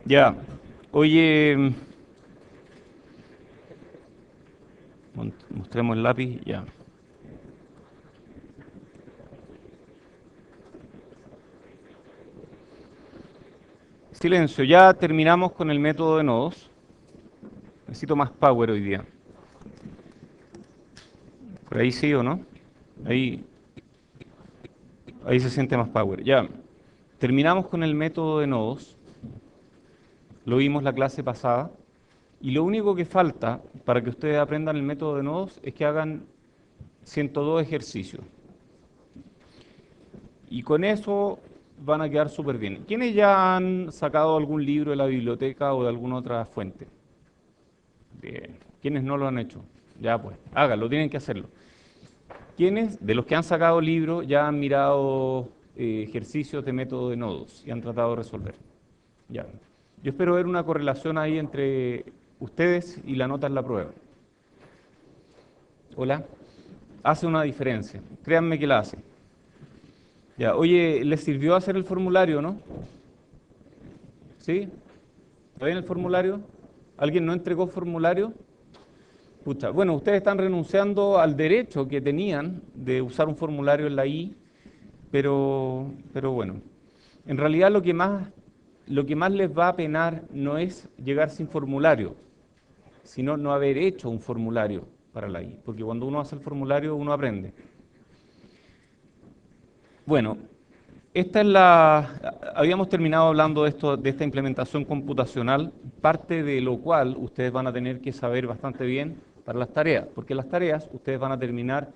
Ya. Oye, mostremos el lápiz, ya. Silencio, ya terminamos con el método de nodos. Necesito más power hoy día. Por ahí sí o no. Ahí, ahí se siente más power. Ya. Terminamos con el método de nodos. Lo vimos la clase pasada. Y lo único que falta para que ustedes aprendan el método de nodos es que hagan 102 ejercicios. Y con eso van a quedar súper bien. ¿Quiénes ya han sacado algún libro de la biblioteca o de alguna otra fuente? Bien. ¿Quiénes no lo han hecho? Ya pues, háganlo, tienen que hacerlo. ¿Quiénes de los que han sacado libros ya han mirado ejercicios de método de nodos y han tratado de resolver? Ya. Yo espero ver una correlación ahí entre ustedes y la nota en la prueba. Hola. Hace una diferencia. Créanme que la hace. Ya. Oye, ¿les sirvió hacer el formulario, no? ¿Sí? ¿Está bien el formulario? ¿Alguien no entregó formulario? Pucha, bueno, ustedes están renunciando al derecho que tenían de usar un formulario en la I, pero bueno, en realidad lo que más les va a penar no es llegar sin formulario, sino no haber hecho un formulario para la I, porque cuando uno hace el formulario uno aprende. Bueno, habíamos terminado hablando de esto, de esta implementación computacional, parte de lo cual ustedes van a tener que saber bastante bien para las tareas, porque las tareas ustedes van a terminar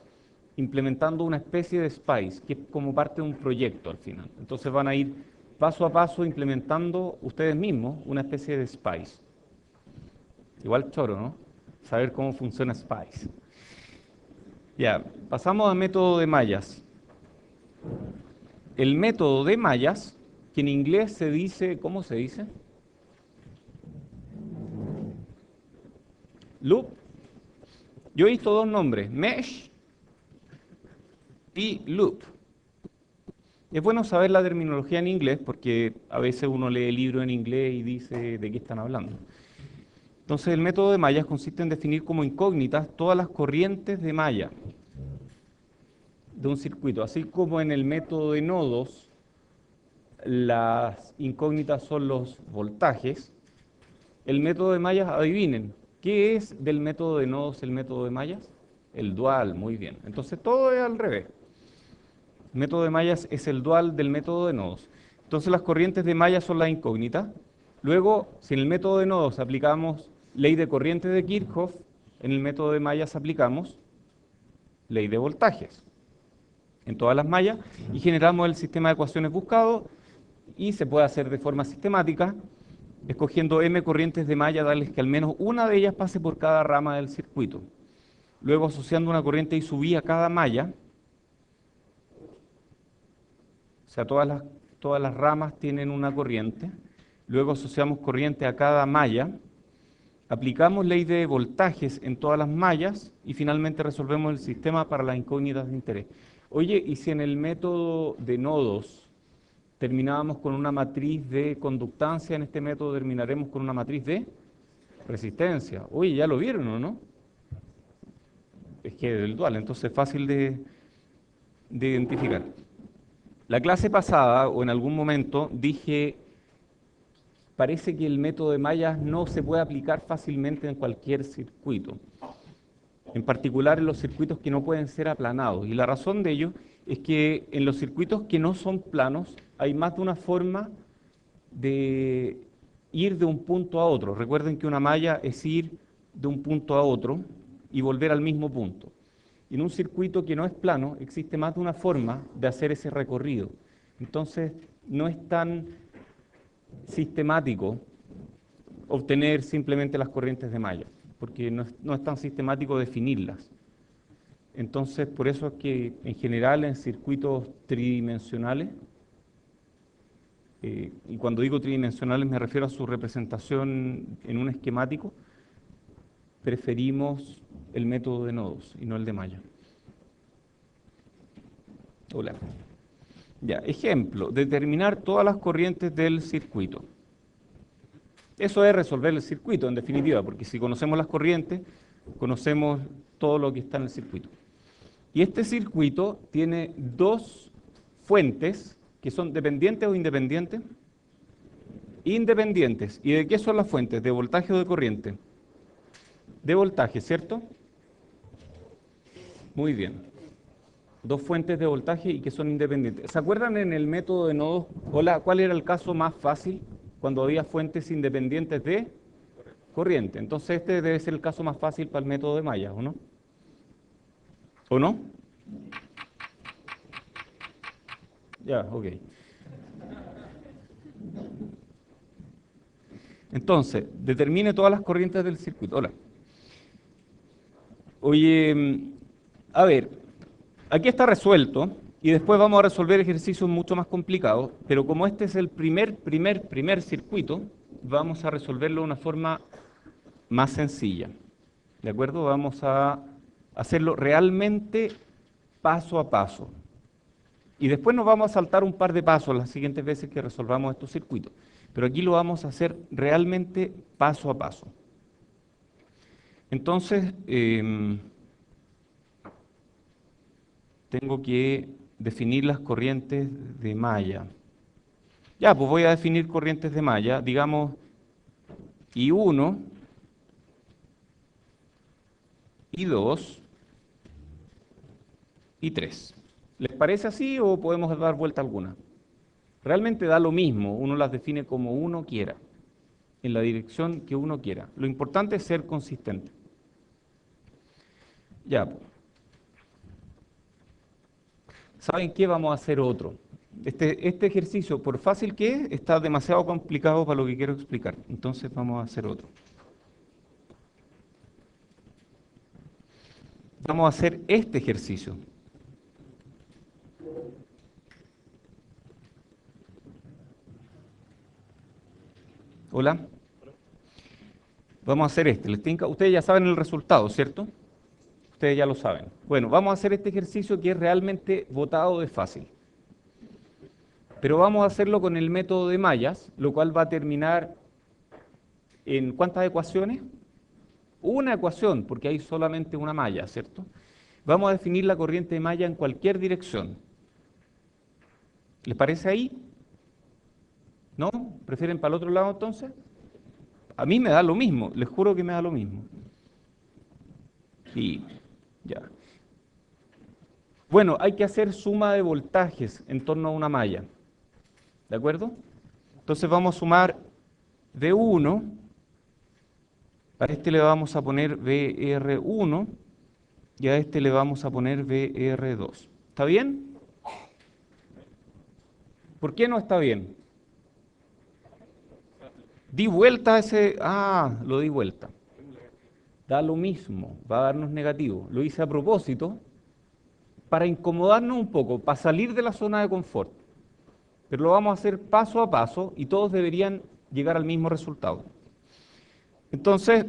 implementando una especie de SPICE, que es como parte de un proyecto al final. Entonces van a ir paso a paso implementando ustedes mismos una especie de SPICE. Igual choro, ¿no? Saber cómo funciona SPICE. Ya, pasamos al método de mallas. El método de mallas, que en inglés se dice, ¿cómo se dice? Loop. Yo he visto dos nombres, mesh y loop. Es bueno saber la terminología en inglés porque a veces uno lee el libro en inglés y dice de qué están hablando. Entonces el método de mallas consiste en definir como incógnitas todas las corrientes de malla de un circuito, así como en el método de nodos las incógnitas son los voltajes. El método de mallas, adivinen, ¿qué es del método de nodos el método de mallas? El dual, muy bien. Entonces todo es al revés. El método de mallas es el dual del método de nodos. Entonces las corrientes de mallas son las incógnitas. Luego, si en el método de nodos aplicamos ley de corrientes de Kirchhoff, en el método de mallas aplicamos ley de voltajes en todas las mallas y generamos el sistema de ecuaciones buscado y se puede hacer de forma sistemática, escogiendo m corrientes de malla, darles que al menos una de ellas pase por cada rama del circuito. Luego asociando una corriente I sub I a cada malla, o sea, todas las ramas tienen una corriente. Luego asociamos corriente a cada malla, aplicamos ley de voltajes en todas las mallas y finalmente resolvemos el sistema para las incógnitas de interés. Oye, ¿y si en el método de nodos terminábamos con una matriz de conductancia, en este método terminaremos con una matriz de resistencia? Oye, ¿ya lo vieron o no? Es que es el dual, entonces es fácil de identificar. La clase pasada, o en algún momento, dije, parece que el método de mallas no se puede aplicar fácilmente en cualquier circuito, en particular en los circuitos que no pueden ser aplanados. Y la razón de ello es que en los circuitos que no son planos hay más de una forma de ir de un punto a otro. Recuerden que una malla es ir de un punto a otro y volver al mismo punto. Y en un circuito que no es plano existe más de una forma de hacer ese recorrido. Entonces no es tan sistemático obtener simplemente las corrientes de malla, porque no es tan sistemático definirlas. Entonces, por eso es que en general en circuitos tridimensionales, y cuando digo tridimensionales me refiero a su representación en un esquemático, preferimos el método de nodos y no el de malla. Hola. Ya, ejemplo, determinar todas las corrientes del circuito. Eso es resolver el circuito, en definitiva, porque si conocemos las corrientes, conocemos todo lo que está en el circuito. Y este circuito tiene dos fuentes que son dependientes o independientes. Independientes. ¿Y de qué son las fuentes? ¿De voltaje o de corriente? De voltaje, ¿cierto? Muy bien. Dos fuentes de voltaje y que son independientes. ¿Se acuerdan en el método de nodos? Hola, ¿cuál era el caso más fácil cuando había fuentes independientes de corriente? Entonces este debe ser el caso más fácil para el método de mallas, ¿o no? ¿O no? Ya, ok. Entonces, determine todas las corrientes del circuito. Hola. Oye, a ver, aquí está resuelto y después vamos a resolver ejercicios mucho más complicados, pero como este es el primer circuito, vamos a resolverlo de una forma más sencilla. ¿De acuerdo? Vamos a hacerlo realmente paso a paso. Y después nos vamos a saltar un par de pasos las siguientes veces que resolvamos estos circuitos. Pero aquí lo vamos a hacer realmente paso a paso. Entonces, tengo que definir las corrientes de malla. Ya, pues voy a definir corrientes de malla, digamos I1, I2, I3. ¿Les parece así o podemos dar vuelta alguna? Realmente da lo mismo, uno las define como uno quiera, en la dirección que uno quiera. Lo importante es ser consistente. Ya, pues. ¿Saben qué? Vamos a hacer otro. Este ejercicio, por fácil que es, está demasiado complicado para lo que quiero explicar. Entonces vamos a hacer otro. Vamos a hacer este ejercicio. Hola. Vamos a hacer este. Ustedes ya saben el resultado, ¿cierto? Ustedes ya lo saben. Bueno, vamos a hacer este ejercicio que es realmente botado de fácil. Pero vamos a hacerlo con el método de mallas, lo cual va a terminar en ¿cuántas ecuaciones? Una ecuación, porque hay solamente una malla, ¿cierto? Vamos a definir la corriente de malla en cualquier dirección. ¿Les parece ahí? ¿No? ¿Prefieren para el otro lado entonces? A mí me da lo mismo, les juro que me da lo mismo. Y ya. Bueno, hay que hacer suma de voltajes en torno a una malla. ¿De acuerdo? Entonces vamos a sumar V1, a este le vamos a poner VR1 y a este le vamos a poner VR2. ¿Está bien? ¿Por qué no está bien? Di vuelta a ese... Ah, lo di vuelta. Da lo mismo, va a darnos negativo. Lo hice a propósito para incomodarnos un poco, para salir de la zona de confort. Pero lo vamos a hacer paso a paso y todos deberían llegar al mismo resultado. Entonces,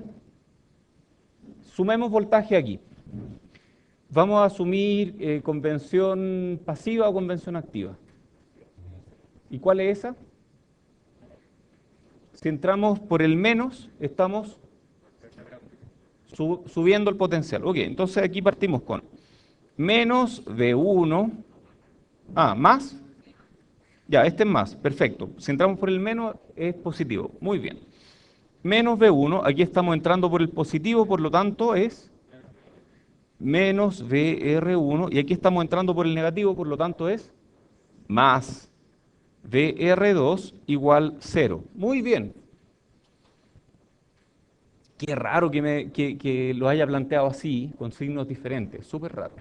sumemos voltaje aquí. Vamos a asumir convención pasiva o convención activa. ¿Y cuál es esa? Si entramos por el menos, estamos subiendo el potencial. Ok, entonces aquí partimos con menos V1, más. Ya, este es más, perfecto. Si entramos por el menos, es positivo. Muy bien. Menos V1, aquí estamos entrando por el positivo, por lo tanto es menos VR1, y aquí estamos entrando por el negativo, por lo tanto es más VR2 igual 0. Muy bien. Qué raro que lo haya planteado así, con signos diferentes. Súper raro.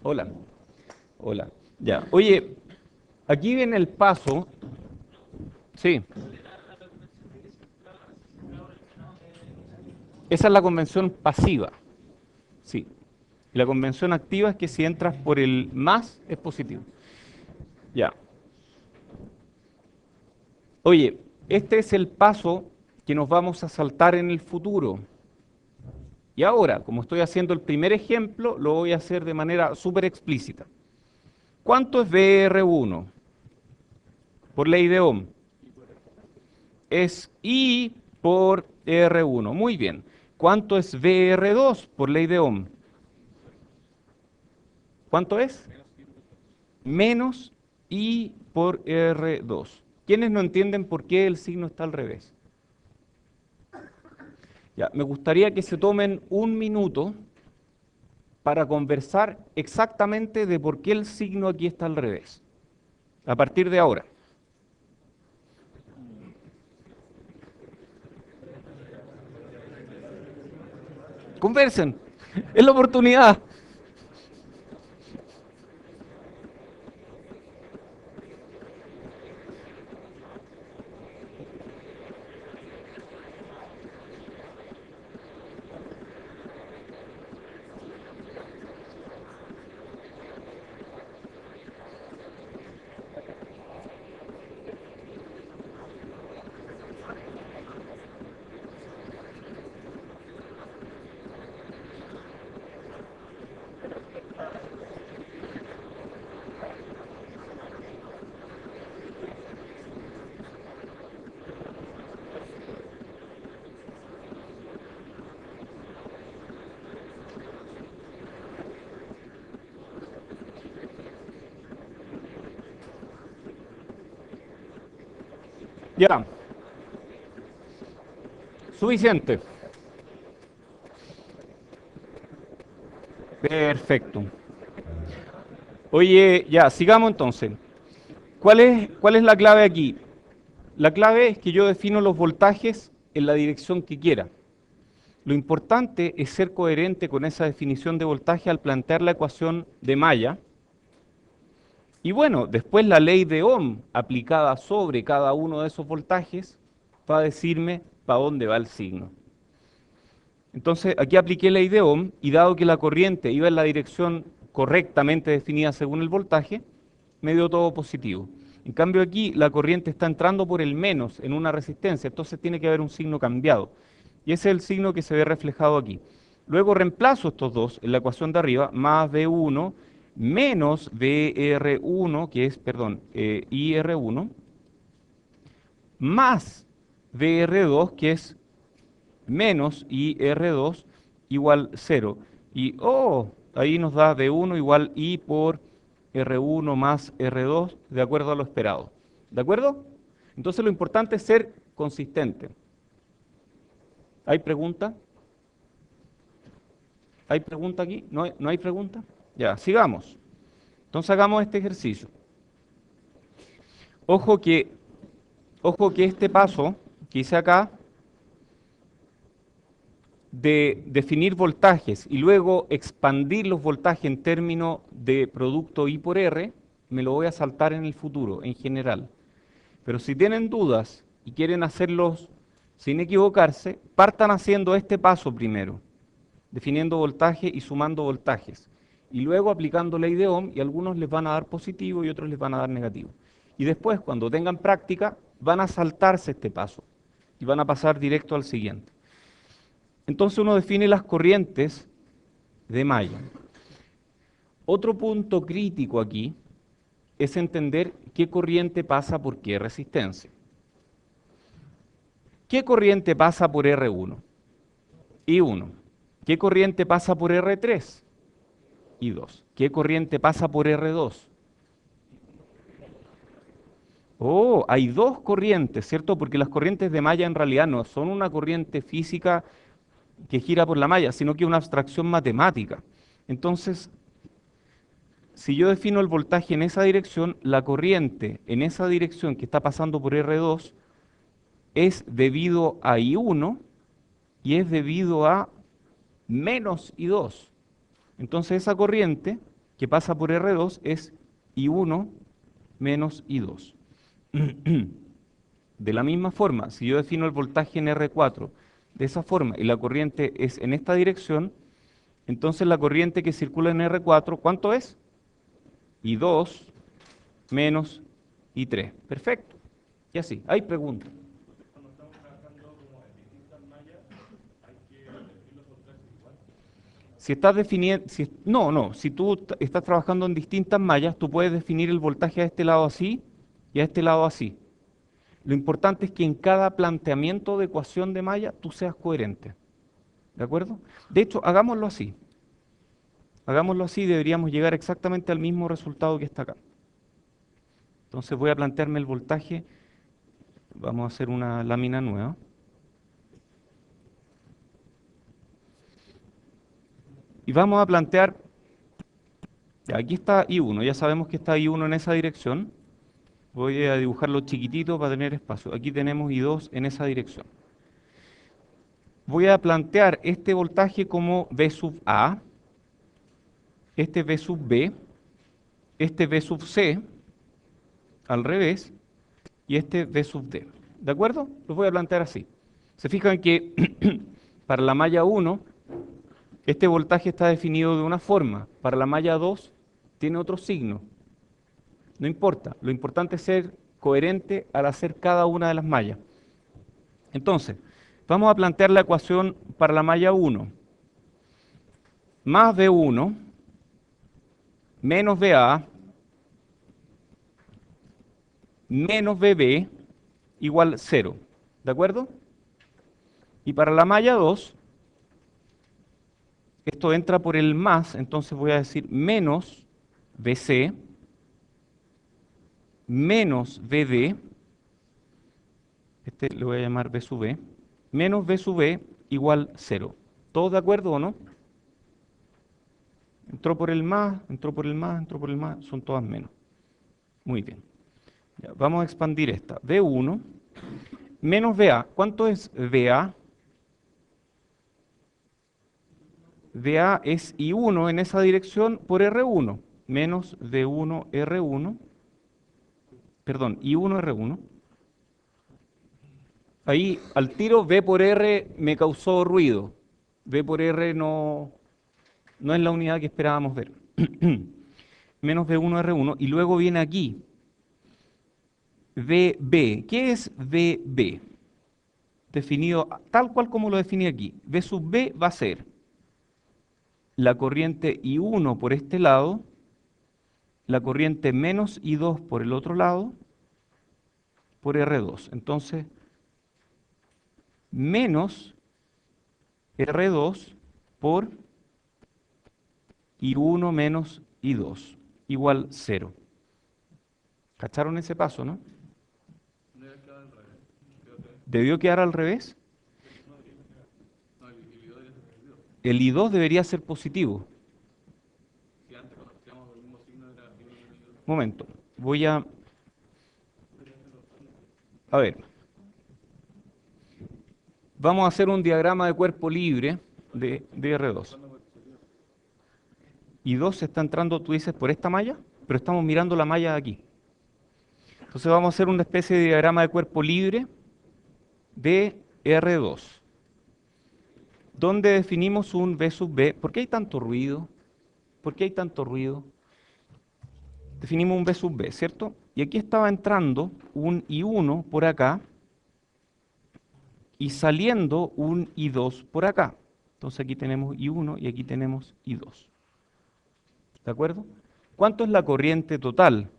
Hola. Hola. Ya. Oye, aquí viene el paso. Sí. Esa es la convención pasiva. Sí. Y la convención activa es que si entras por el más, es positivo. Ya. Oye, este es el paso que nos vamos a saltar en el futuro. Y ahora, como estoy haciendo el primer ejemplo, lo voy a hacer de manera súper explícita. ¿Cuánto es VR1? Por ley de Ohm. Es I por R1. Muy bien. ¿Cuánto es VR2 por ley de Ohm? ¿Cuánto es? Menos I por R2. ¿Quiénes no entienden por qué el signo está al revés? Ya, me gustaría que se tomen un minuto para conversar exactamente de por qué el signo aquí está al revés. A partir de ahora. Conversen. Es la oportunidad. Ya. Suficiente. Perfecto. Oye, ya, sigamos entonces. ¿Cuál es la clave aquí? La clave es que yo defino los voltajes en la dirección que quiera. Lo importante es ser coherente con esa definición de voltaje al plantear la ecuación de malla. Y bueno, después la ley de Ohm aplicada sobre cada uno de esos voltajes va a decirme para dónde va el signo. Entonces, aquí apliqué ley de Ohm y dado que la corriente iba en la dirección correctamente definida según el voltaje, me dio todo positivo. En cambio aquí la corriente está entrando por el menos en una resistencia, entonces tiene que haber un signo cambiado. Y ese es el signo que se ve reflejado aquí. Luego reemplazo estos dos en la ecuación de arriba, más V1 menos VR1, que es, perdón, IR1, más VR2, que es menos IR2 igual 0. Y, ahí nos da V1 igual I por R1 más R2, de acuerdo a lo esperado. ¿De acuerdo? Entonces lo importante es ser consistente. ¿Hay pregunta? ¿Hay pregunta aquí? ¿No hay pregunta? Ya, sigamos. Entonces hagamos este ejercicio. Ojo que, ojo que este paso que hice acá de definir voltajes y luego expandir los voltajes en términos de producto I por R, me lo voy a saltar en el futuro, en general. Pero si tienen dudas y quieren hacerlos sin equivocarse, partan haciendo este paso primero, definiendo voltaje y sumando voltajes. Y luego aplicando ley de Ohm, y algunos les van a dar positivo y otros les van a dar negativo. Y después, cuando tengan práctica, van a saltarse este paso y van a pasar directo al siguiente. Entonces uno define las corrientes de malla. Otro punto crítico aquí es entender qué corriente pasa por qué resistencia. ¿Qué corriente pasa por R1? I1. ¿Qué corriente pasa por R3? I2. ¿Qué corriente pasa por R2? Oh, hay dos corrientes, ¿cierto? Porque las corrientes de malla en realidad no son una corriente física que gira por la malla, sino que una abstracción matemática. Entonces, si yo defino el voltaje en esa dirección, la corriente en esa dirección que está pasando por R2 es debido a I1 y es debido a menos I2. Entonces esa corriente que pasa por R2 es I1 menos I2. De la misma forma, si yo defino el voltaje en R4 de esa forma y la corriente es en esta dirección, entonces la corriente que circula en R4, ¿cuánto es? I2 menos I3. Perfecto. Y así, hay preguntas. Si estás definiendo, si tú estás trabajando en distintas mallas, tú puedes definir el voltaje a este lado así y a este lado así. Lo importante es que en cada planteamiento de ecuación de malla tú seas coherente. ¿De acuerdo? De hecho, hagámoslo así. Hagámoslo así, deberíamos llegar exactamente al mismo resultado que está acá. Entonces voy a plantearme el voltaje. Vamos a hacer una lámina nueva. Y vamos a plantear, ya, aquí está I1, ya sabemos que está I1 en esa dirección. Voy a dibujarlo chiquitito para tener espacio. Aquí tenemos I2 en esa dirección. Voy a plantear este voltaje como V sub A, este V sub B, este V sub C, al revés, y este V sub D. ¿De acuerdo? Los voy a plantear así. Se fijan que para la malla 1, este voltaje está definido de una forma. Para la malla 2, tiene otro signo. No importa. Lo importante es ser coherente al hacer cada una de las mallas. Entonces, vamos a plantear la ecuación para la malla 1. Más V1 menos VA menos VB igual 0. ¿De acuerdo? Y para la malla 2, esto entra por el más, entonces voy a decir menos VC menos VD, este le voy a llamar V sub B, menos V sub B igual 0. ¿Todos de acuerdo o no? Entró por el más, entró por el más, entró por el más, son todas menos. Muy bien. Ya, vamos a expandir esta. V1 menos VA. ¿Cuánto es VA? VA es I1 en esa dirección por R1, menos V1 R1, perdón, I1 R1. Ahí al tiro V por R me causó ruido. V por R no es la unidad que esperábamos ver. Menos V1 R1 y luego viene aquí VB. ¿Qué es VB? Definido tal cual como lo definí aquí. V sub B va a ser la corriente I1 por este lado, la corriente menos I2 por el otro lado, por R2. Entonces, menos R2 por I1 menos I2, igual 0. ¿Cacharon ese paso, no? ¿Debió quedar al revés? El I2 debería ser positivo. Momento, voy a ver. Vamos a hacer un diagrama de cuerpo libre de R2. I2 se está entrando, tú dices, por esta malla, pero estamos mirando la malla de aquí. Entonces vamos a hacer una especie de diagrama de cuerpo libre de R2, donde definimos un V sub B. ¿Por qué hay tanto ruido? ¿Por qué hay tanto ruido? Definimos un V sub B, ¿cierto? Y aquí estaba entrando un I1 por acá y saliendo un I2 por acá. Entonces aquí tenemos I1 y aquí tenemos I2. ¿De acuerdo? ¿Cuánto es la corriente total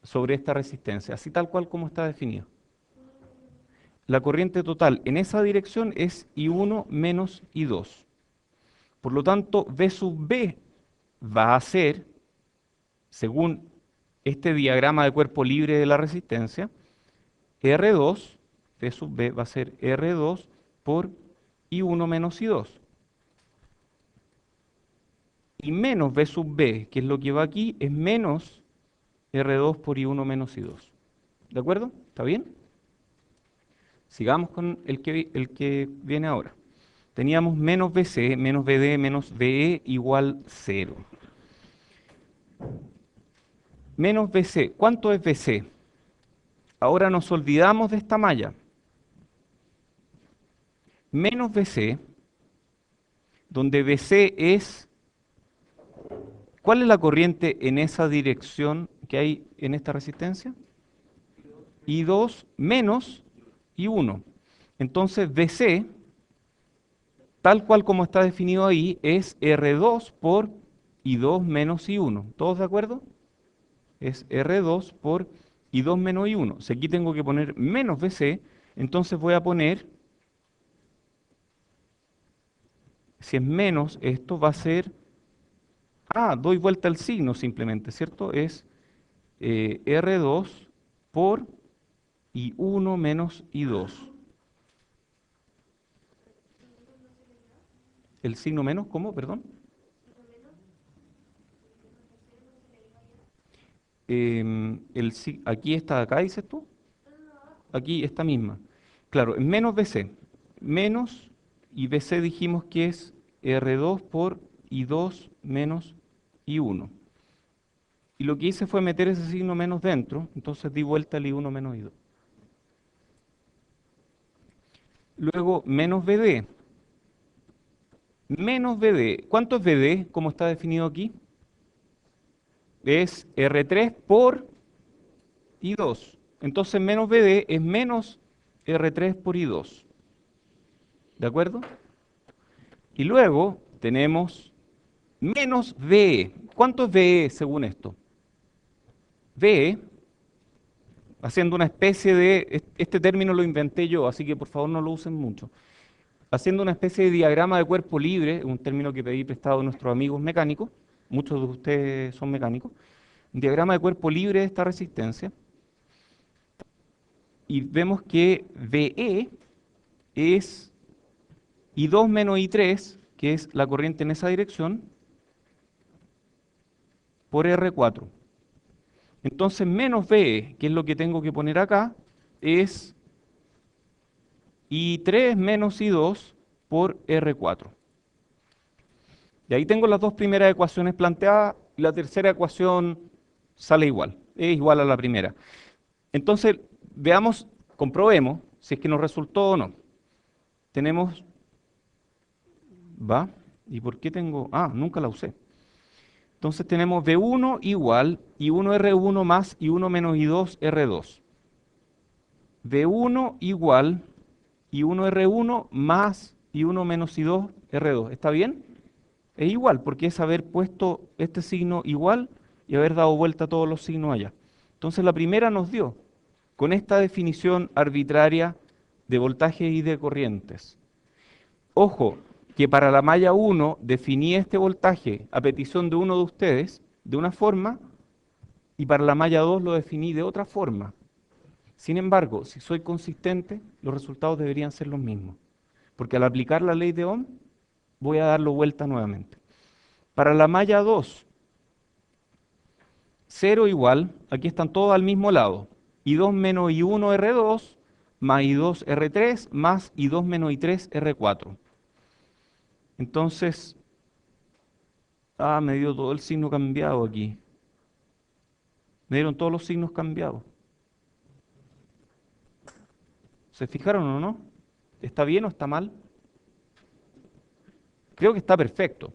sobre esta resistencia? Así tal cual como está definido. La corriente total en esa dirección es I1 menos I2. Por lo tanto, V sub B va a ser, según este diagrama de cuerpo libre de la resistencia, R2, V sub B va a ser R2 por I1 menos I2. Y menos V sub B, que es lo que va aquí, es menos R2 por I1 menos I2. ¿De acuerdo? ¿Está bien? Sigamos con el que viene ahora. Teníamos menos VC, menos VD, menos VE igual 0. Menos VC. ¿Cuánto es VC? Ahora nos olvidamos de esta malla. Menos VC, donde VC es... ¿Cuál es la corriente en esa dirección que hay en esta resistencia? I2 menos I1. Entonces VC, tal cual como está definido ahí, es R2 por I2 menos I1. ¿Todos de acuerdo? Es R2 por y 2 menos I1. Si aquí tengo que poner menos BC, entonces voy a poner, si es menos, esto va a ser, doy vuelta al signo simplemente, ¿cierto? Es R2 por I1 menos I2. ¿El signo menos? ¿Cómo? Perdón. Aquí está acá, dices tú. Aquí esta misma. Claro, menos BC. Menos, y BC dijimos que es R2 por I2 menos I1. Y lo que hice fue meter ese signo menos dentro, entonces di vuelta al I1 menos I2. Luego, menos BD. Menos BD. ¿Cuánto es BD? ¿Cómo está definido aquí? Es R3 por I2. Entonces, menos BD es menos R3 por I2. ¿De acuerdo? Y luego tenemos menos VE. ¿Cuánto es VE según esto? VE, haciendo una especie de, este término lo inventé yo, así que por favor no lo usen mucho. Haciendo una especie de diagrama de cuerpo libre, un término que pedí prestado a nuestros amigos mecánicos, muchos de ustedes son mecánicos, un diagrama de cuerpo libre de esta resistencia, y vemos que VE es I2 menos I3, que es la corriente en esa dirección, por R4. Entonces, menos VE, que es lo que tengo que poner acá, es I3 menos I2 por R4. Y ahí tengo las dos primeras ecuaciones planteadas, y la tercera ecuación sale igual, es igual a la primera. Entonces, veamos, comprobemos si es que nos resultó o no. Tenemos, ¿va? ¿Y por qué tengo? Nunca la usé. Entonces tenemos V1 igual I1R1 más I1 menos I2 R2. V1 igual I1R1 más I1 menos I2 R2. ¿Está bien? Es igual, porque es haber puesto este signo igual y haber dado vuelta a todos los signos allá. Entonces la primera nos dio, con esta definición arbitraria de voltaje y de corrientes. Ojo, que para la malla 1 definí este voltaje a petición de uno de ustedes de una forma y para la malla 2 lo definí de otra forma. Sin embargo, si soy consistente, los resultados deberían ser los mismos. Porque al aplicar la ley de Ohm, voy a darlo vuelta nuevamente. Para la malla 2, 0 igual, aquí están todos al mismo lado. I2 menos I1 R2 más I2 R3 más I2 menos I3 R4. Entonces, me dio todo el signo cambiado aquí. Me dieron todos los signos cambiados. ¿Se fijaron o no? ¿Está bien o está mal? Creo que está perfecto.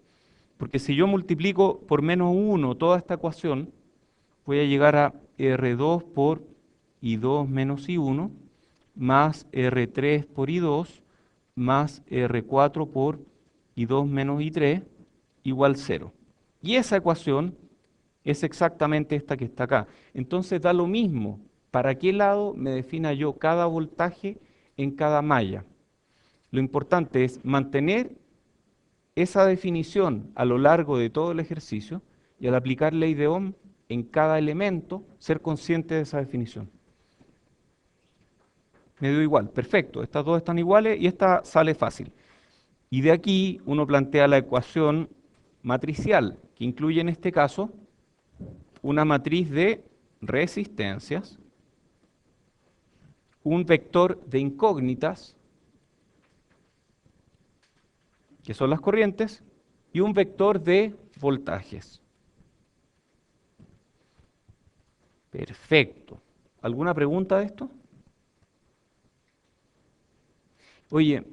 Porque si yo multiplico por menos 1 toda esta ecuación, voy a llegar a R2 por I2 menos I1 más R3 por I2 más R4 por I2 menos I3 igual 0. Y esa ecuación es exactamente esta que está acá. Entonces da lo mismo para qué lado me defina yo cada voltaje en cada malla. Lo importante es mantener esa definición a lo largo de todo el ejercicio y al aplicar ley de Ohm en cada elemento, ser consciente de esa definición. Me dio igual, perfecto, estas dos están iguales y esta sale fácil. Y de aquí uno plantea la ecuación matricial, que incluye en este caso una matriz de resistencias, un vector de incógnitas, que son las corrientes, y un vector de voltajes. Perfecto. ¿Alguna pregunta de esto? Oye,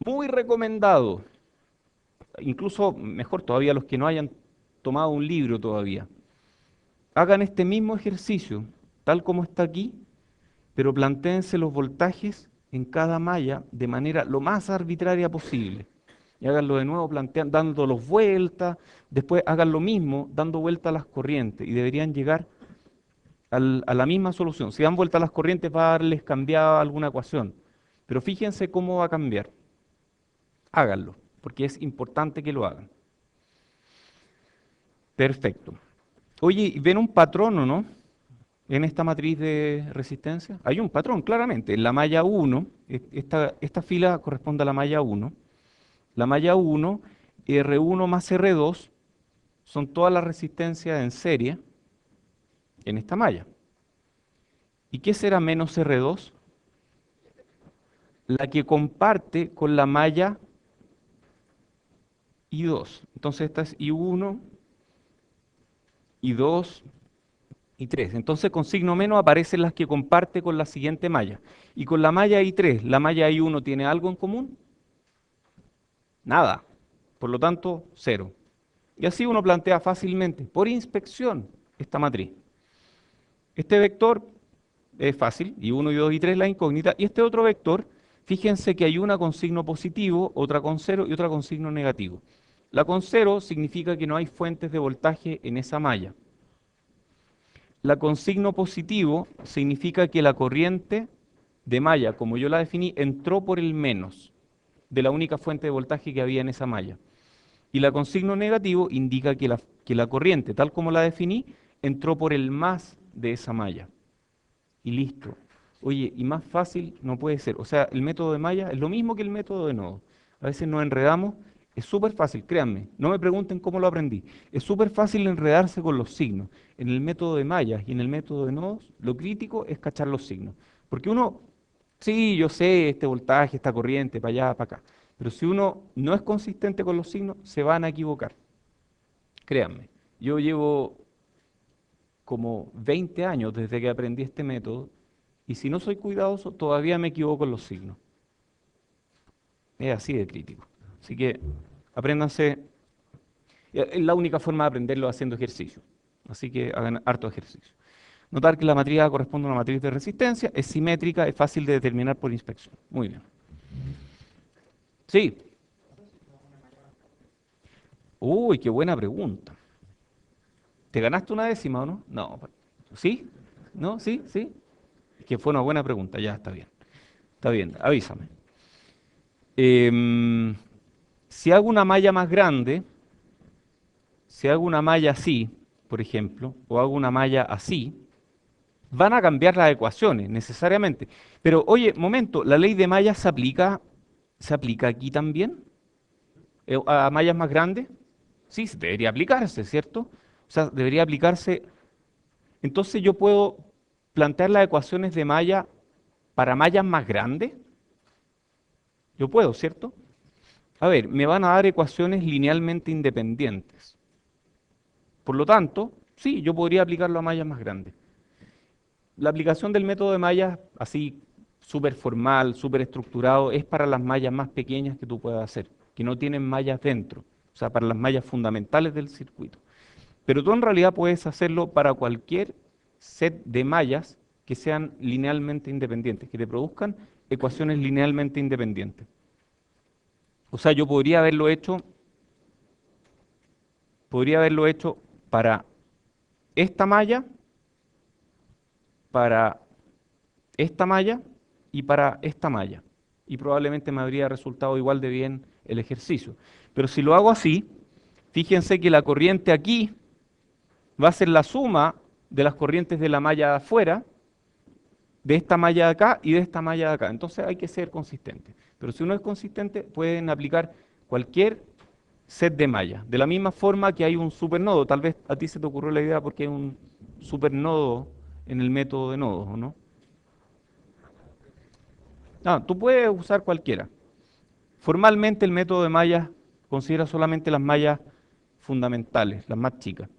muy recomendado, incluso mejor todavía los que no hayan tomado un libro todavía. Hagan este mismo ejercicio, tal como está aquí, pero plantéense los voltajes en cada malla de manera lo más arbitraria posible. Y háganlo de nuevo dándolos vueltas, después hagan lo mismo dando vuelta a las corrientes y deberían llegar a la misma solución. Si dan vuelta las corrientes va a darles cambiada alguna ecuación. Pero fíjense cómo va a cambiar. Háganlo, porque es importante que lo hagan. Perfecto. Oye, ¿ven un patrón o no? En esta matriz de resistencia. Hay un patrón, claramente. En la malla 1, esta fila corresponde a la malla 1. La malla 1, R1 más R2, son todas las resistencias en serie en esta malla. ¿Y qué será menos R2? La que comparte con la malla I2. Entonces esta es I1, I2, I3. Entonces con signo menos aparecen las que comparte con la siguiente malla. Y con la malla I3, ¿la malla I1 tiene algo en común? Nada. Por lo tanto, cero. Y así uno plantea fácilmente, por inspección, esta matriz. Este vector es fácil, I1, I2, I3 la incógnita. Y este otro vector, fíjense que hay una con signo positivo, otra con cero y otra con signo negativo. La con cero significa que no hay fuentes de voltaje en esa malla. La con signo positivo significa que la corriente de malla, como yo la definí, entró por el menos de la única fuente de voltaje que había en esa malla. Y la con signo negativo indica que la corriente, tal como la definí, entró por el más de esa malla. Y listo. Oye, y más fácil no puede ser. O sea, el método de malla es lo mismo que el método de nodo. A veces nos enredamos. Es súper fácil, créanme. No me pregunten cómo lo aprendí. Es súper fácil enredarse con los signos. En el método de mallas y en el método de nodos, lo crítico es cachar los signos. Porque uno, sí, yo sé este voltaje, esta corriente, para allá, para acá. Pero si uno no es consistente con los signos, se van a equivocar. Créanme. Yo llevo como 20 años desde que aprendí este método y si no soy cuidadoso, todavía me equivoco en los signos. Es así de crítico. Así que apréndanse. Es la única forma de aprenderlo haciendo ejercicio. Así que hagan harto ejercicio. Notar que la matriz A corresponde a una matriz de resistencia, es simétrica, es fácil de determinar por inspección. Muy bien. Sí. Uy, qué buena pregunta. ¿Te ganaste una décima o no? No. ¿Sí? ¿No? ¿Sí? ¿Sí? Que fue una buena pregunta, ya está bien. Está bien, avísame. Em, si hago una malla más grande, si hago una malla así, por ejemplo, o hago una malla así, van a cambiar las ecuaciones necesariamente. Pero oye, momento, ¿la ley de mallas se aplica aquí también? ¿A mallas más grandes? Sí, debería aplicarse, ¿cierto? O sea, debería aplicarse. Entonces yo puedo plantear las ecuaciones de malla para mallas más grandes. Yo puedo, ¿cierto? A ver, me van a dar ecuaciones linealmente independientes. Por lo tanto, sí, yo podría aplicarlo a mallas más grandes. La aplicación del método de mallas, así súper formal, súper estructurado, es para las mallas más pequeñas que tú puedas hacer, que no tienen mallas dentro, o sea, para las mallas fundamentales del circuito. Pero tú en realidad puedes hacerlo para cualquier set de mallas que sean linealmente independientes, que te produzcan ecuaciones linealmente independientes. O sea, yo podría haberlo hecho para esta malla, para esta malla y para esta malla. Y probablemente me habría resultado igual de bien el ejercicio. Pero si lo hago así, fíjense que la corriente aquí va a ser la suma de las corrientes de la malla de afuera, de esta malla de acá y de esta malla de acá. Entonces hay que ser consistente. Pero si uno es consistente, pueden aplicar cualquier set de mallas. De la misma forma que hay un supernodo. Tal vez a ti se te ocurrió la idea porque hay un supernodo en el método de nodos, ¿o no? No, tú puedes usar cualquiera. Formalmente el método de mallas considera solamente las mallas fundamentales, las más chicas,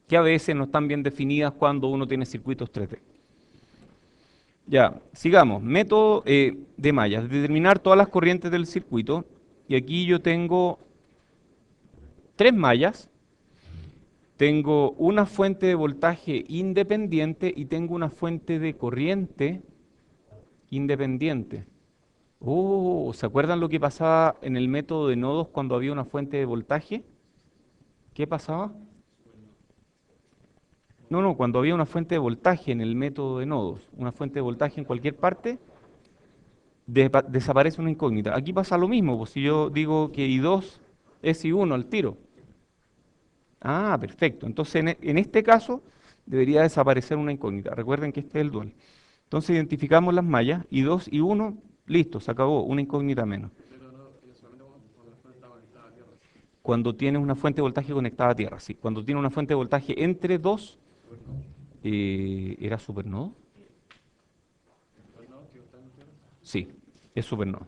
que a veces no están bien definidas cuando uno tiene circuitos 3D. Ya, sigamos. Método de mallas. Determinar todas las corrientes del circuito. Y aquí yo tengo tres mallas. Tengo una fuente de voltaje independiente y tengo una fuente de corriente independiente. Oh, ¿se acuerdan lo que pasaba en el método de nodos cuando había una fuente de voltaje? ¿Qué pasaba? No, no, cuando había una fuente de voltaje en el método de nodos, una fuente de voltaje en cualquier parte, desaparece una incógnita. Aquí pasa lo mismo, pues si yo digo que I2 es I1 al tiro. Ah, perfecto. Entonces, en este caso, debería desaparecer una incógnita. Recuerden que este es el dual. Entonces, identificamos las mallas, I2 y 1, listo, se acabó, una incógnita menos. Cuando tienes una fuente de voltaje conectada a tierra, sí. Cuando tienes una fuente de voltaje entre dos, ¿era supernodo? Sí, es supernodo.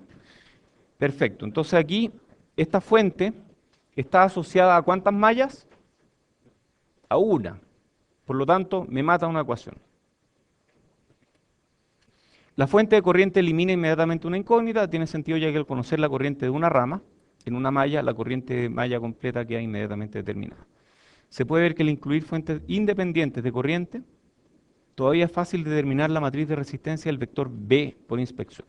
Perfecto. Entonces aquí, esta fuente está asociada a ¿cuántas mallas? A una. Por lo tanto, me mata una ecuación. La fuente de corriente elimina inmediatamente una incógnita, tiene sentido ya que al conocer la corriente de una rama, en una malla, la corriente de malla completa queda inmediatamente determinada. Se puede ver que al incluir fuentes independientes de corriente, todavía es fácil determinar la matriz de resistencia del vector B por inspección.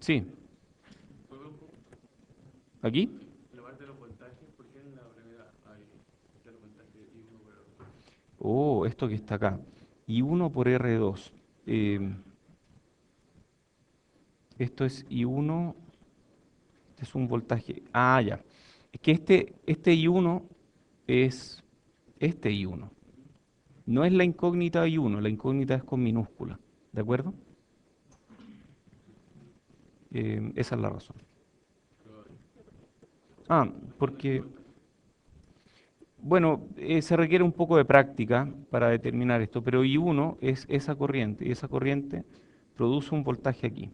Sí, aquí. Oh, esto que está acá. I1 por R2. Eh, esto es I1, este es un voltaje. Ah, ya. Es que este I1 es este I1. No es la incógnita I1, la incógnita es con minúscula. ¿De acuerdo? Esa es la razón. Ah, porque, bueno, se requiere un poco de práctica para determinar esto, pero I1 es esa corriente, y esa corriente produce un voltaje aquí,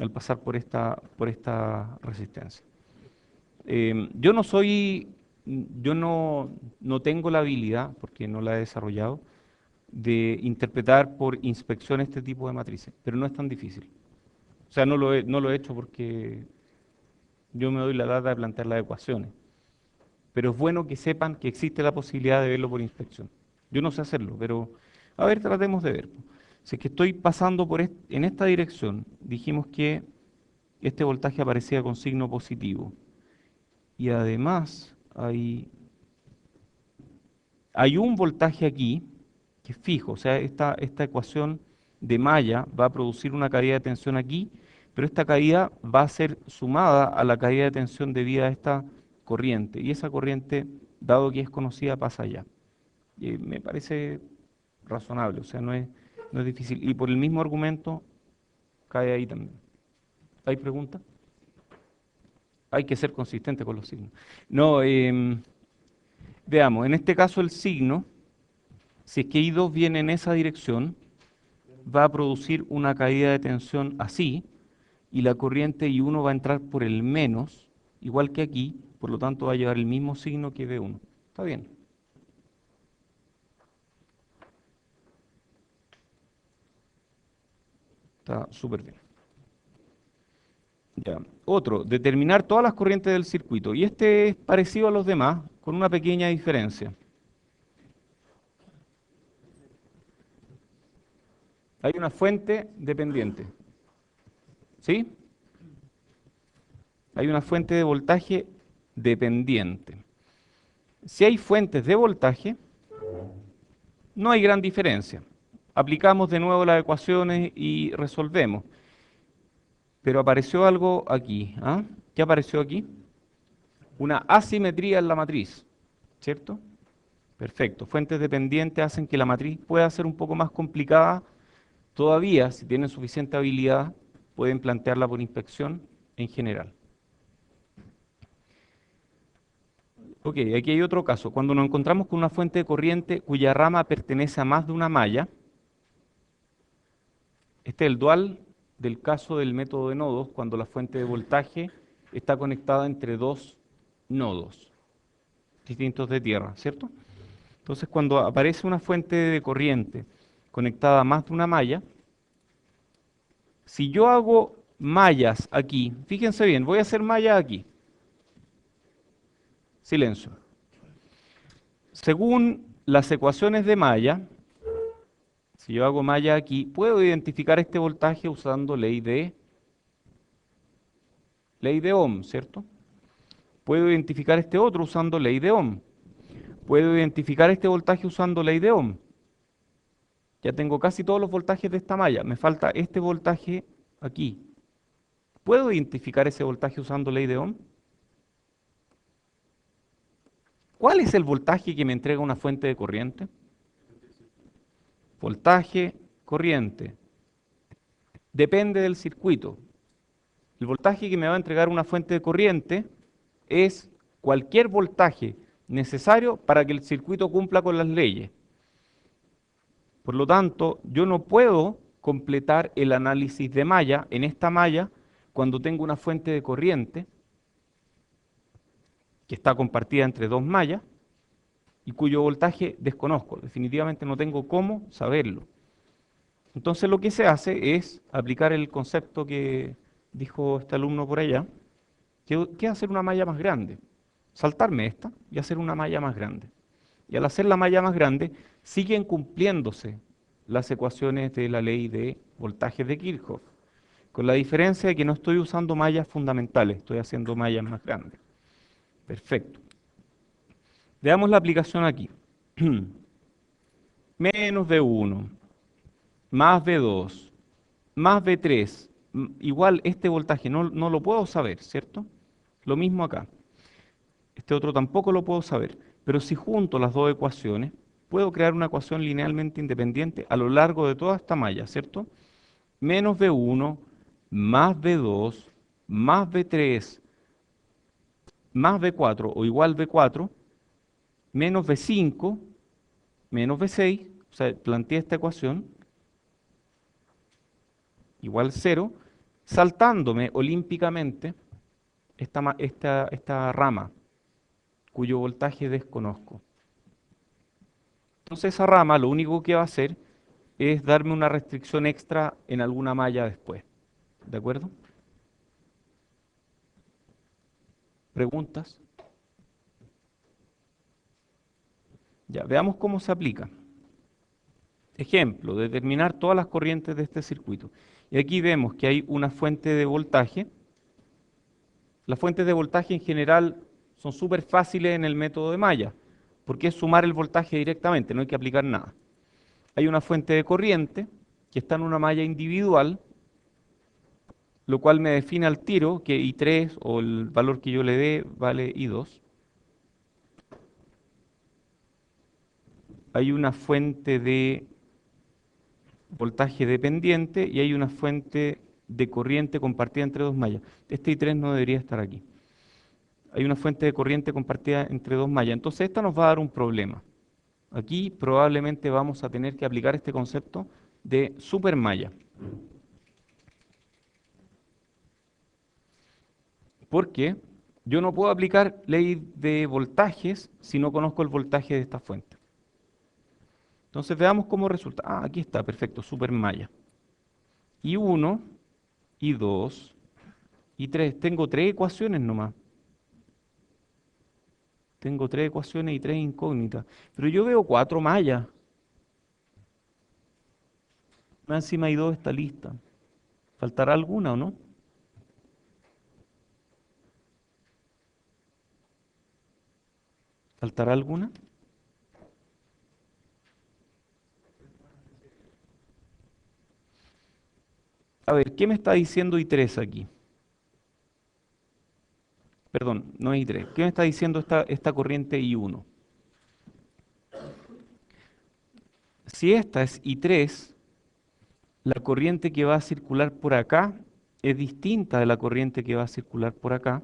al pasar por esta resistencia. Yo no soy, yo no tengo la habilidad, porque no la he desarrollado, de interpretar por inspección este tipo de matrices, pero no es tan difícil. O sea, no lo he hecho porque yo me doy la data de plantear las ecuaciones, pero es bueno que sepan que existe la posibilidad de verlo por inspección. Yo no sé hacerlo, pero a ver, tratemos de ver. Si es que estoy pasando en esta dirección, dijimos que este voltaje aparecía con signo positivo. Y además hay un voltaje aquí que es fijo, o sea, esta ecuación de malla va a producir una caída de tensión aquí, pero esta caída va a ser sumada a la caída de tensión debida a esta corriente, y esa corriente, dado que es conocida, pasa allá. Y me parece razonable, o sea, no es difícil. Y por el mismo argumento, cae ahí también. ¿Hay preguntas? Hay que ser consistente con los signos. No, veamos, en este caso el signo, si es que I2 viene en esa dirección, va a producir una caída de tensión así, y la corriente I1 va a entrar por el menos, igual que aquí, por lo tanto va a llevar el mismo signo que V1. Está bien. Está súper bien. Ya. Otro, determinar todas las corrientes del circuito. Y este es parecido a los demás, con una pequeña diferencia. Hay una fuente dependiente. ¿Sí? Hay una fuente de voltaje dependiente. Si hay fuentes de voltaje, no hay gran diferencia. Aplicamos de nuevo las ecuaciones y resolvemos. Pero apareció algo aquí. ¿Ah? ¿Qué apareció aquí? Una asimetría en la matriz, ¿cierto? Perfecto. Fuentes dependientes hacen que la matriz pueda ser un poco más complicada. Todavía, si tienen suficiente habilidad, pueden plantearla por inspección en general. Ok, aquí hay otro caso. Cuando nos encontramos con una fuente de corriente cuya rama pertenece a más de una malla, este es el dual del caso del método de nodos, cuando la fuente de voltaje está conectada entre dos nodos distintos de tierra, ¿cierto? Entonces, cuando aparece una fuente de corriente conectada a más de una malla, si yo hago mallas aquí, fíjense bien, voy a hacer mallas aquí. Silencio. Según las ecuaciones de malla, si yo hago malla aquí, puedo identificar este voltaje usando ley de Ohm, ¿cierto? Puedo identificar este otro usando ley de Ohm. Puedo identificar este voltaje usando ley de Ohm. Ya tengo casi todos los voltajes de esta malla. Me falta este voltaje aquí. ¿Puedo identificar ese voltaje usando ley de Ohm? ¿Cuál es el voltaje que me entrega una fuente de corriente? Voltaje, corriente. Depende del circuito. El voltaje que me va a entregar una fuente de corriente es cualquier voltaje necesario para que el circuito cumpla con las leyes. Por lo tanto, yo no puedo completar el análisis de malla en esta malla cuando tengo una fuente de corriente que está compartida entre dos mallas y cuyo voltaje desconozco. Definitivamente no tengo cómo saberlo. Entonces lo que se hace es aplicar el concepto que dijo este alumno por allá, que es hacer una malla más grande. Saltarme esta y hacer una malla más grande. Y al hacer la malla más grande, siguen cumpliéndose las ecuaciones de la ley de voltajes de Kirchhoff, con la diferencia de que no estoy usando mallas fundamentales, estoy haciendo mallas más grandes. Perfecto. Veamos la aplicación aquí. Menos V1, más V2, más V3, igual este voltaje no lo puedo saber, ¿cierto? Lo mismo acá. Este otro tampoco lo puedo saber. Pero si junto las dos ecuaciones, puedo crear una ecuación linealmente independiente a lo largo de toda esta malla, ¿cierto? Menos V1, más V2, más V3, más V4 o igual V4, menos V5, menos V6, o sea, planteé esta ecuación, igual 0, saltándome olímpicamente esta rama, cuyo voltaje desconozco. Entonces esa rama lo único que va a hacer es darme una restricción extra en alguna malla después. ¿De acuerdo? ¿Preguntas? Ya, veamos cómo se aplica. Ejemplo, determinar todas las corrientes de este circuito. Y aquí vemos que hay una fuente de voltaje. Las fuentes de voltaje en general son súper fáciles en el método de malla, porque es sumar el voltaje directamente, no hay que aplicar nada. Hay una fuente de corriente que está en una malla individual, lo cual me define al tiro que I3 o el valor que yo le dé vale I2. Hay una fuente de voltaje dependiente y hay una fuente de corriente compartida entre dos mallas. Este I3 no debería estar aquí. Hay una fuente de corriente compartida entre dos mallas. Entonces esta nos va a dar un problema. Aquí probablemente vamos a tener que aplicar este concepto de supermalla. Porque yo no puedo aplicar ley de voltajes si no conozco el voltaje de esta fuente. Entonces veamos cómo resulta. Ah, aquí está, perfecto, supermalla. I1, I2, I3. Tengo tres ecuaciones nomás. Tengo tres ecuaciones y tres incógnitas. Pero yo veo cuatro mallas. Más encima hay dos está lista. ¿Faltará alguna o no? ¿Faltará alguna? A ver, ¿qué me está diciendo I3 aquí? Perdón, no es I3. ¿Qué me está diciendo esta corriente I1? Si esta es I3, la corriente que va a circular por acá es distinta de la corriente que va a circular por acá.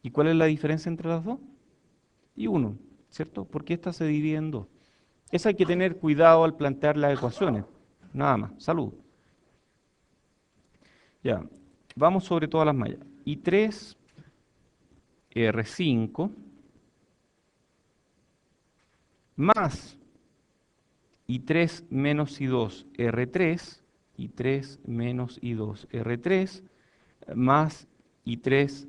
¿Y cuál es la diferencia entre las dos? I1, ¿cierto? Porque esta se divide en dos. Eso hay que tener cuidado al plantear las ecuaciones. Nada más. Salud. Ya, vamos sobre todas las mallas. I3, R5, más I3 menos I2, R3, I3 menos I2, R3, más I3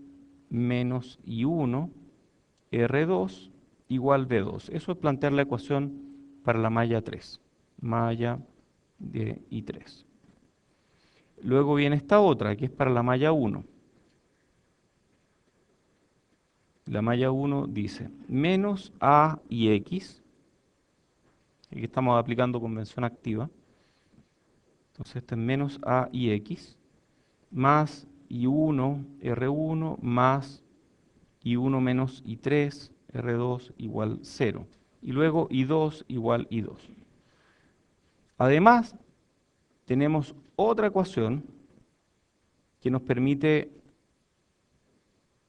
menos I1, R2, igual V2. Eso es plantear la ecuación para la malla 3, malla de I3. Luego viene esta otra, que es para la malla 1. La malla 1 dice menos A y X. Aquí estamos aplicando convención activa. Entonces este es menos A y X. Más I1, R1, más I1 menos I3, R2 igual 0. Y luego I2 igual I2. Además, tenemos otra ecuación que nos permite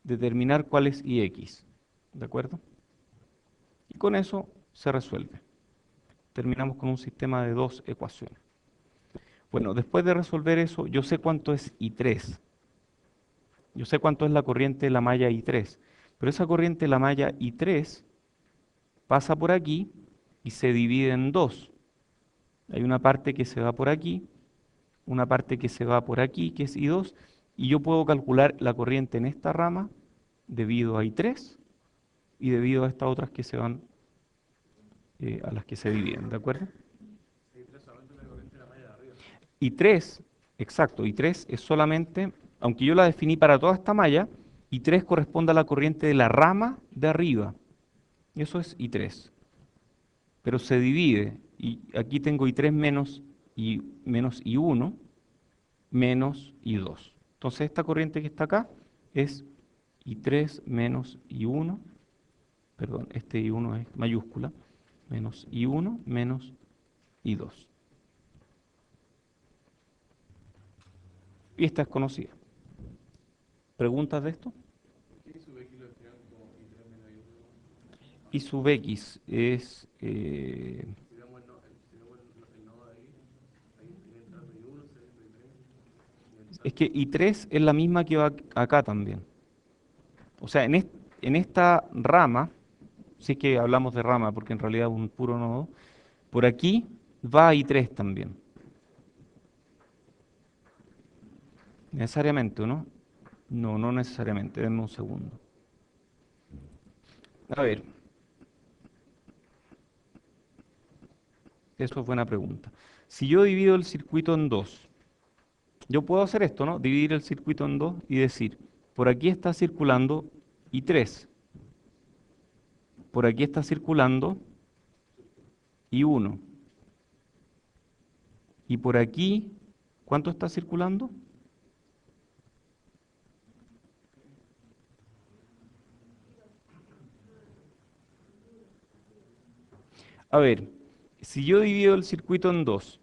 determinar cuál es Ix. ¿De acuerdo? Y con eso se resuelve. Terminamos con un sistema de dos ecuaciones. Bueno, después de resolver eso, yo sé cuánto es I3. Yo sé cuánto es la corriente de la malla I3. Pero esa corriente de la malla I3 pasa por aquí y se divide en dos. Hay una parte que se va por aquí, una parte que se va por aquí, que es I2, y yo puedo calcular la corriente en esta rama debido a I3 y debido a estas otras que se van a las que se dividen, ¿de acuerdo? I3, exacto, I3 es solamente, aunque yo la definí para toda esta malla, I3 corresponde a la corriente de la rama de arriba. Eso es I3. Pero se divide, y aquí tengo I3 menos I1 menos I2. Entonces esta corriente que está acá es I3 menos I1, perdón, este I1 es mayúscula, menos I1 menos I2. Y esta es conocida. ¿Preguntas de esto? Y sub X es... es que I3 es la misma que va acá también. O sea, en esta rama, si es que hablamos de rama, porque en realidad es un puro nodo, por aquí va I3 también. Necesariamente, ¿no? No, no necesariamente. Denme un segundo. A ver, eso es buena pregunta. Si yo divido el circuito en dos, yo puedo hacer esto, ¿no? Dividir el circuito en dos y decir, por aquí está circulando I3, por aquí está circulando I1, y por aquí, ¿cuánto está circulando? A ver, si yo divido el circuito en dos,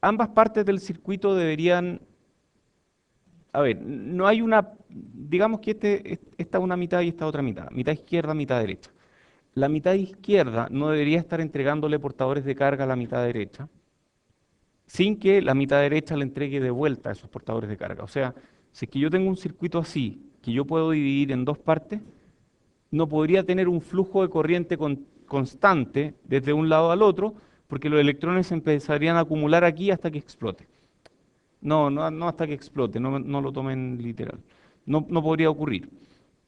ambas partes del circuito deberían, a ver, no hay una, digamos que esta es una mitad y esta otra mitad izquierda, mitad derecha. La mitad izquierda no debería estar entregándole portadores de carga a la mitad derecha, sin que la mitad derecha le entregue de vuelta a esos portadores de carga. O sea, si es que yo tengo un circuito así, que yo puedo dividir en dos partes, no podría tener un flujo de corriente constante desde un lado al otro, porque los electrones se empezarían a acumular aquí hasta que explote. No, no, no hasta que explote, no, no lo tomen literal. No, no podría ocurrir.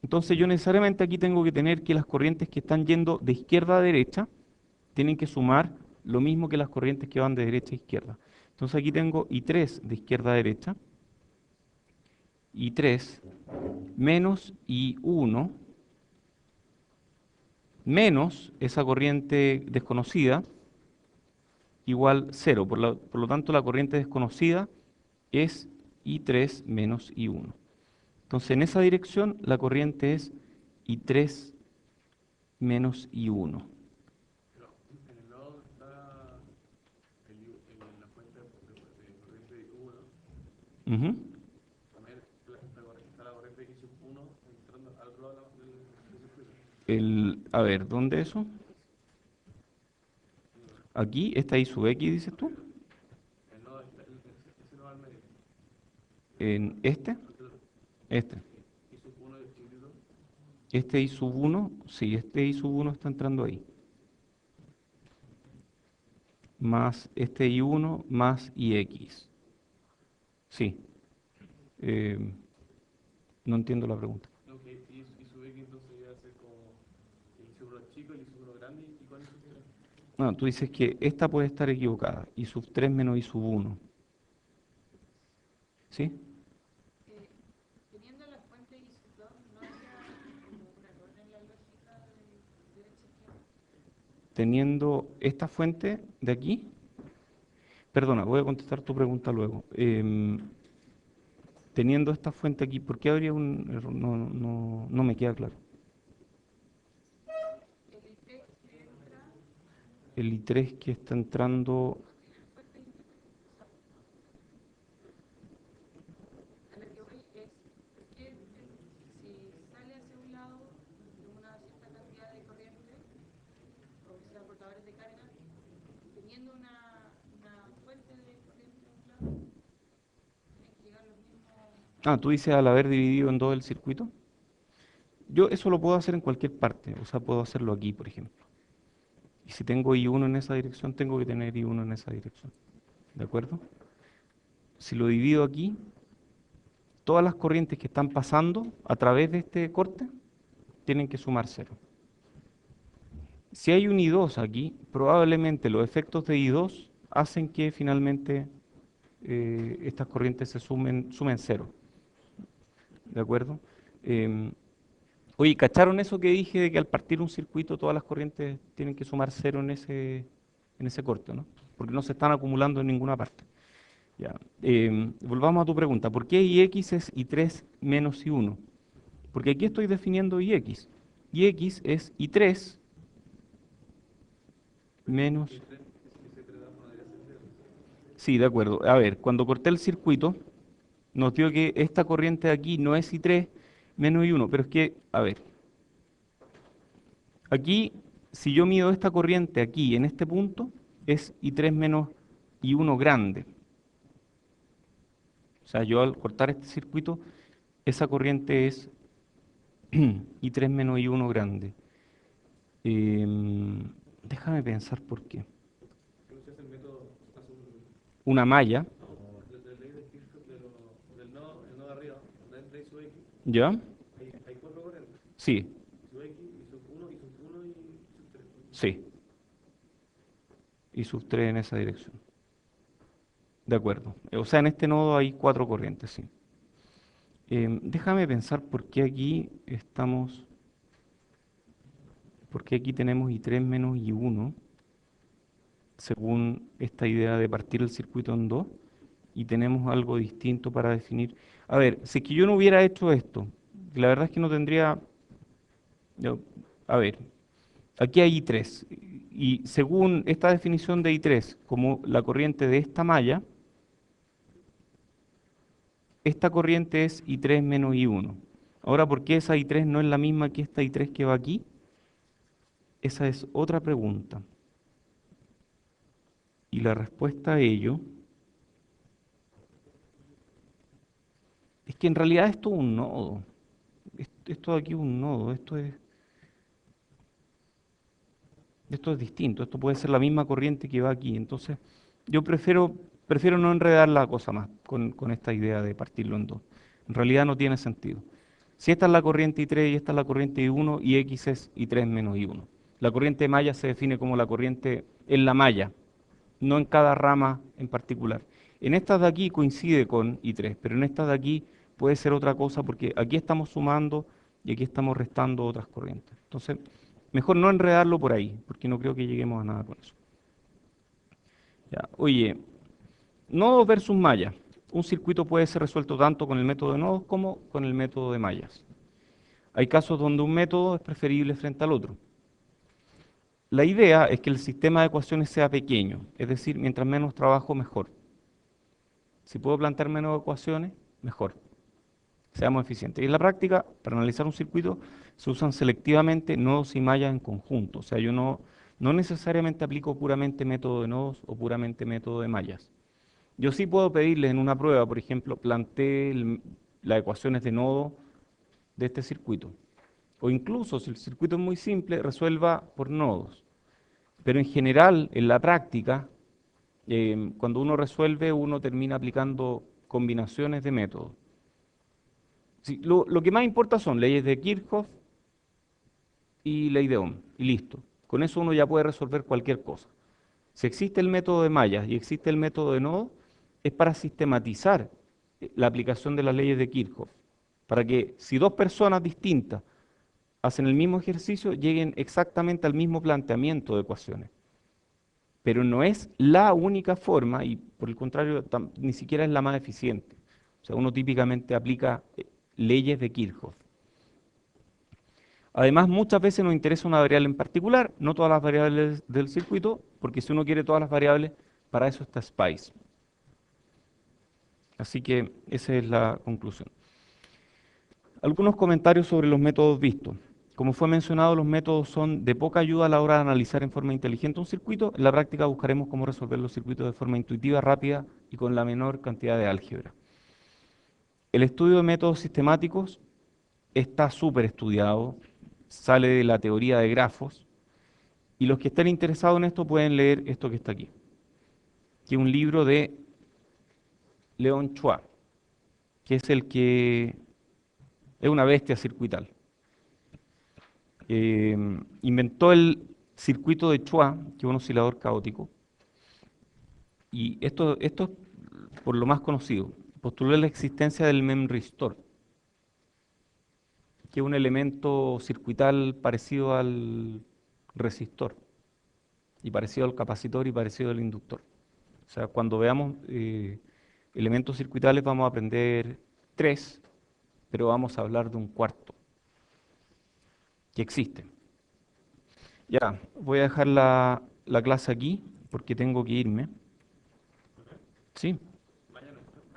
Entonces yo necesariamente aquí tengo que tener que las corrientes que están yendo de izquierda a derecha tienen que sumar lo mismo que las corrientes que van de derecha a izquierda. Entonces aquí tengo I3 de izquierda a derecha, I3 menos I1 menos esa corriente desconocida igual 0. Por lo tanto, la corriente desconocida es I3 menos I1. Entonces, en esa dirección, la corriente es I3 menos I1. Ujú. A ver, ¿dónde eso? Aquí, esta I sub X, dices tú. En este. Este I sub 1, sí, este I sub 1 está entrando ahí. Más este I1 más IX. Sí. Eh, no entiendo la pregunta. No, tú dices que esta puede estar equivocada. I sub 3 menos I sub 1. ¿Sí? teniendo esta fuente de aquí, perdona, voy a contestar tu pregunta luego. Teniendo esta fuente aquí, ¿por qué habría un error? No me queda claro. El I3 que está entrando... Ah, tú dices al haber dividido en dos el circuito. Yo eso lo puedo hacer en cualquier parte, o sea, puedo hacerlo aquí, por ejemplo. Y si tengo I1 en esa dirección, tengo que tener I1 en esa dirección. ¿De acuerdo? Si lo divido aquí, todas las corrientes que están pasando a través de este corte tienen que sumar cero. Si hay un I2 aquí, probablemente los efectos de I2 hacen que finalmente estas corrientes sumen cero. ¿De acuerdo? Em, Oye, ¿cacharon eso que dije de que al partir un circuito todas las corrientes tienen que sumar cero en ese corte, ¿no? Porque no se están acumulando en ninguna parte. Ya. Volvamos a tu pregunta. ¿Por qué Ix es I3 menos I1? Porque aquí estoy definiendo Ix. Ix es I3 menos... Sí, de acuerdo. A ver, cuando corté el circuito, nos dio que esta corriente de aquí no es I3 menos I1, pero es que, a ver, aquí, si yo mido esta corriente aquí, en este punto, es I3 menos I1 grande. O sea, yo al cortar este circuito, esa corriente es I3 menos I1 grande. Déjame pensar por qué. Una malla, ¿ya? Sí, sí. Y sub 3 en esa dirección. De acuerdo. O sea, en este nodo hay cuatro corrientes, sí. Déjame pensar por qué aquí estamos, por qué aquí tenemos I3 menos I1, según esta idea de partir el circuito en dos, y tenemos algo distinto para definir. A ver, si es que yo no hubiera hecho esto, la verdad es que no tendría... A ver, aquí hay I3, y según esta definición de I3, como la corriente de esta malla, esta corriente es I3 menos I1. Ahora, ¿por qué esa I3 no es la misma que esta I3 que va aquí? Esa es otra pregunta. Y la respuesta a ello es que en realidad esto es un nodo. Esto de aquí es un nodo. Esto es distinto. Esto puede ser la misma corriente que va aquí. Entonces, yo prefiero no enredar la cosa más con esta idea de partirlo en dos. En realidad no tiene sentido. Si esta es la corriente I3 y esta es la corriente I1, y X es I3 menos I1. La corriente de malla se define como la corriente en la malla, no en cada rama en particular. En estas de aquí coincide con I3, pero en estas de aquí puede ser otra cosa porque aquí estamos sumando y aquí estamos restando otras corrientes. Entonces, mejor no enredarlo por ahí, porque no creo que lleguemos a nada con eso. Ya, oye, nodos versus mallas. Un circuito puede ser resuelto tanto con el método de nodos como con el método de mallas. Hay casos donde un método es preferible frente al otro. La idea es que el sistema de ecuaciones sea pequeño, es decir, mientras menos trabajo, mejor. Si puedo plantear menos ecuaciones, mejor. Seamos eficientes. Y en la práctica, para analizar un circuito, se usan selectivamente nodos y mallas en conjunto. O sea, yo no necesariamente aplico puramente método de nodos o puramente método de mallas. Yo sí puedo pedirles en una prueba, por ejemplo, plantee las ecuaciones de nodo de este circuito. O incluso, si el circuito es muy simple, resuelva por nodos. Pero en general, en la práctica, cuando uno resuelve, uno termina aplicando combinaciones de métodos. Sí, lo que más importa son leyes de Kirchhoff y ley de Ohm, y listo. Con eso uno ya puede resolver cualquier cosa. Si existe el método de mallas y existe el método de nodo, es para sistematizar la aplicación de las leyes de Kirchhoff. Para que si dos personas distintas hacen el mismo ejercicio, lleguen exactamente al mismo planteamiento de ecuaciones. Pero no es la única forma y por el contrario ni siquiera es la más eficiente. O sea, uno típicamente aplica leyes de Kirchhoff. Además, muchas veces nos interesa una variable en particular, no todas las variables del circuito, porque si uno quiere todas las variables, para eso está SPICE. Así que esa es la conclusión. Algunos comentarios sobre los métodos vistos. Como fue mencionado, los métodos son de poca ayuda a la hora de analizar en forma inteligente un circuito. En la práctica buscaremos cómo resolver los circuitos de forma intuitiva, rápida y con la menor cantidad de álgebra. El estudio de métodos sistemáticos está súper estudiado, sale de la teoría de grafos, y los que estén interesados en esto pueden leer esto que está aquí, que es un libro de Leon Chua, que es el que es una bestia circuital. Inventó el circuito de Chua, que es un oscilador caótico, y esto es por lo más conocido. Postuló la existencia del memristor, que es un elemento circuital parecido al resistor, y parecido al capacitor y parecido al inductor. O sea, cuando veamos elementos circuitales vamos a aprender tres, pero vamos a hablar de un cuarto, que existe. Ya, voy a dejar la clase aquí porque tengo que irme. ¿Sí?